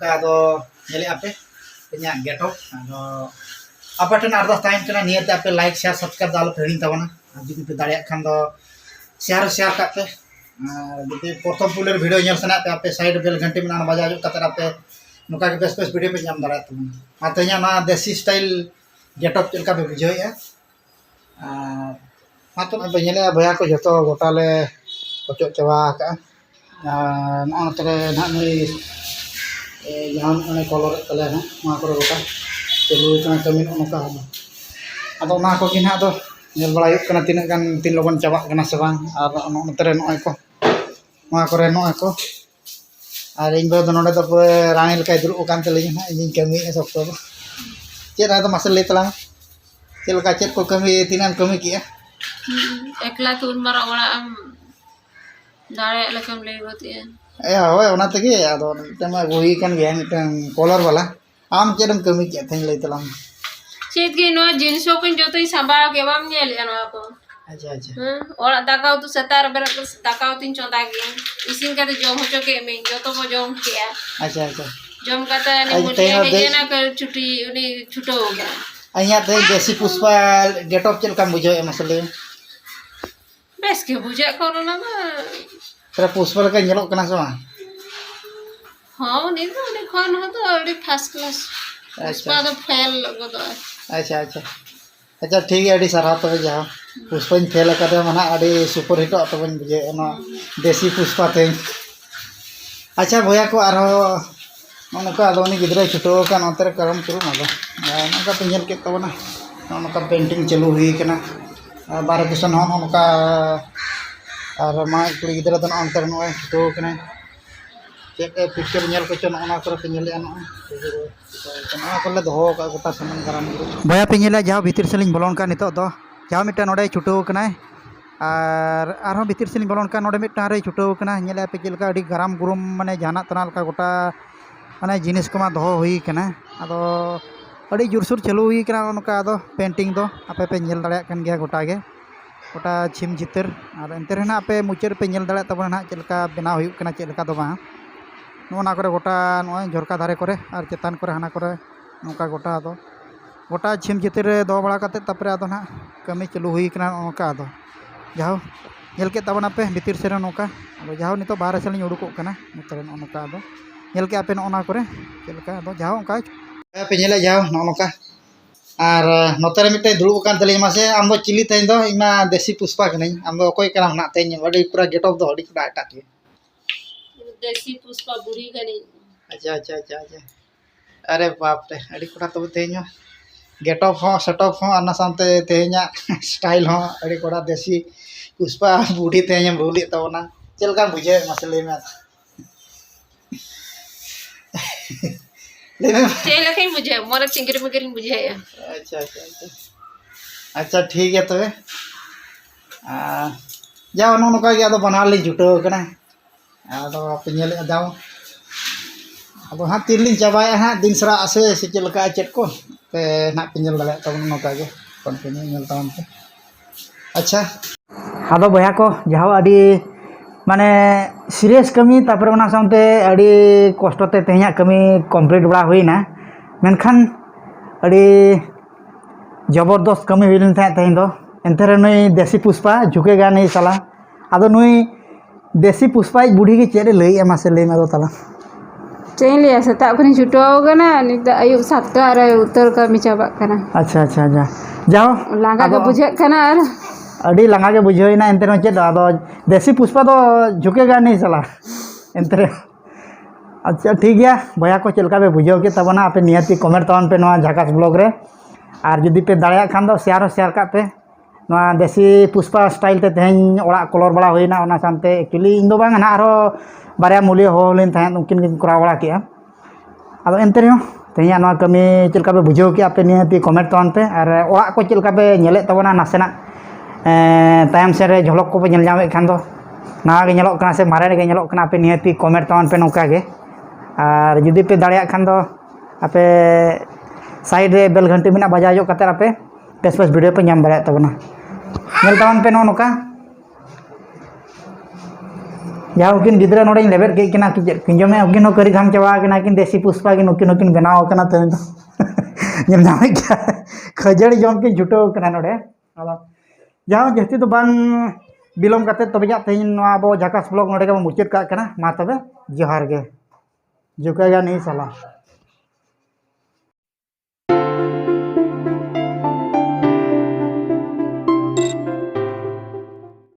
नौका नेले आपे इन्या गेटअप आपे ठेन अरदास ताहेन कना नियते आपे लाइक शेयर सब्सक्राइब दालो हिड़िंग ताबना जुदी पे दाड़िया खान दो शेयर काते जुदी प्रथम पुलेर वीडियो नेल सना पे आपे साइड बेल घंटी में बजा जो कते आपे नौका के बेस वीडियो पे नाम दाड़ा तबना आते ना देसी स्टाइल गेटअप चलका पे बुझाइया मातो पे नेले भैया को जतो गोटाले ओचो चवा का नोतरे ना नुई जहां ने कलर तले ना मा करे गोटा चलू कना कमी नोका हम अदो ना को किना दो नेल बड़ा हुक कना तिना गान तीन लोगन चबा कना से बांग आर नोतरे नोय को मा करे नोय को आर इन बे नोडे दो रानी लकाय दुरु कान तले ना इन कमी सकतो चेत आदो मासे ले तला चेल का चेत को कमी तिना कमी किया एकला तुन मारा ओड़ा am दाड़े लकम ले गोतिया होय ओना तगे आदो तमा वही कान गया मिटन कलर वाला आम चेदम कमी के थें ले तलाम चेत के नो जिनसो को जतो सांबा के बाम नेल यानो को अच्छा ओड़ा दाकाउ तु सतार बर दाकाउ तिन चोंदा के इसिन का जम होचो के में जतो को जम किया अच्छा जम काता ने मुझे हेजेना कर छुट्टी उनी छुटो होगा अइया ते देसी पुष्पा गेटअप चल का बुझे मसले बेस के बुझा करो ना तेरा पुष्पा का नेलो कना समा हां ने खान हो तो अड़ी फर्स्ट क्लास पुष्पा तो फेल लगो तो अच्छा ठीक है अड़ी सराह तो जा पुष्पा फेल करे मना अड़ी सुपर हिट तो बन बुझे ना देसी पुष्पा ते अच्छा भैया को आरो नोका आदोनी गिद्रे छुटो का नोतरे करम करू ना नोका पेंजल के तबना नोका पेंटिंग चालू हुई कना बारे दिसन नोका और मा कुड़ी गिद्रे तो अंतर नो छुटो कना चेक पिक्चर नेल को चन ओना करे पेंजल आनो ना कोले दो का गोटा सामान गरम भैया पेंजल जाओ भीतर से लिंग बोलोन का नितो दो जाओ मिटा नोडे छुटो कना और आरो भीतर से लिंग बोलोन का नोडे मिटा रे छुटो कना नेले पे चलका अडी गरम गुरुम माने जाना तनाल का गोटा माने जिनिस को दो हुई कना अदो अड़ी जोरसोर चालू हुई कना उनका अदो पेंटिंग दो आपे पे नेल दाड़ा कन गया गोटा छिम चितर और एंते रहना आपे मुचर पे नेल दाड़ा तबना ना चलका बनाव हुई कना चलका दो बा नोना करे गोटा नोय झरका धारे करे और चेतान करे हाना करे नोका गोटा छिम चितर दो बड़ा कते तपरे अदो ना कमी चालू हुई कना नोका अदो जाओ नेल के तबना पे भीतर से नोका अदो जाओ नितो बाहर से उडुको कना नोतरे नोका अदो नेल के आपे नोना करे चलका अदो जाओ ओंका पे नेले जाओ नोका और नोतरे मिटे दुड़ुब कान तले मासे आम दो चिली तेन दो इमा देसी पुष्पा कने आम दो ओकोय कना ना तेन अडी पूरा गेटअप दो अडी पूरा अटाक के देसी पुष्पा बुढ़ी कनी अच्छा अरे बाप रे अडी कोड़ा तब तेन गेटअप हो सेटअप हो अन्ना सानते तेन्या स्टाइल हो अडी कोड़ा देसी पुष्पा बुढ़ी तेन भूली तबना चलका बुझे मसले में चेले के मुझे मोर चिंगरी मगरी मुझे अच्छा ठीक है तबे जाओ नोका के आदो बना ली जुटो कना आदो पेंजल जाओ अब हाँ तीन चाबाया हाँ दिन सरा आसे से चलका चेक को पे ना पेंजल दाले तब नोका के कोन पेंजल ताम पे अच्छा आदो भैया को जाओ अडी माने सीरियस कमी तापर ओना सामते अड़ी कष्टते तेहया कमी कंप्लीट बड़ा हुईना मेनखान अड़ी जबरदस्त कमी हुई लेन तेहन दो एंतरे नुई देसी पुष्पा झुकेगा नहीं साला आदो नुई देसी पुष्पा बुढ़ी के चेरे लई एमा से लई दो ताला चेन लिया सता खनि छुटो ना नित आयु सात आरे उतर कमी चाबा कना अच्छा जाओ लांगा के बुझे कना अड़ी लंगा के बुझेना एंते चेद आदो देसी पुष्पा तो झुकेगा नहीं साला एंते अच्छा ठीक है भैया को चलका पे बुझे के तबना आपे नियति कमेंट तवन पे नवा झाकास ब्लॉग रे और जुदी पे दाड़ा खान दो शेयर का पे नवा देसी पुष्पा स्टाइल ते तेहन ओड़ा कलर बड़ा हुईना ओना सानते एक्चुअली इन दो बांग ना आरो बारे मूल्य हो लेन तहन उनकिन के करा बड़ा के आदो एंते रे तेहया नवा कमी चलका पे बुझे के आपे नियति कमेंट तवन पे और ओड़ा को चलका पे नेले तबना नासेना तायम से रे झलक को पे नेल जामे खान दो नवा के नेलोक कना से मारे के नेलोक कना पे नियति कमेंट तवन पे नोका के और जुदी पे दाड़ा खान दो आपे साइड रे बेल घंटी में बजा जो कते आपे बेस वीडियो पे नाम दाड़ा तबना नेल तवन पे नोका जहाँ उकिन गिद्रा नोड़े लेबेट के किना किंजमे उकिन करी धाम चावा किना किन देसी पुष्पा किन उकिन बनाव कना तेन दो नामे क्या खजड़ी जम किन जुटो कना नोड़े जहाँ जस्ती तो बांग बिलोम करते तबे जा तेन नो आबो झाकास ब्लॉग नोड़े के मुचाद का कना मा तबे जोहार गे जुका नहीं साला।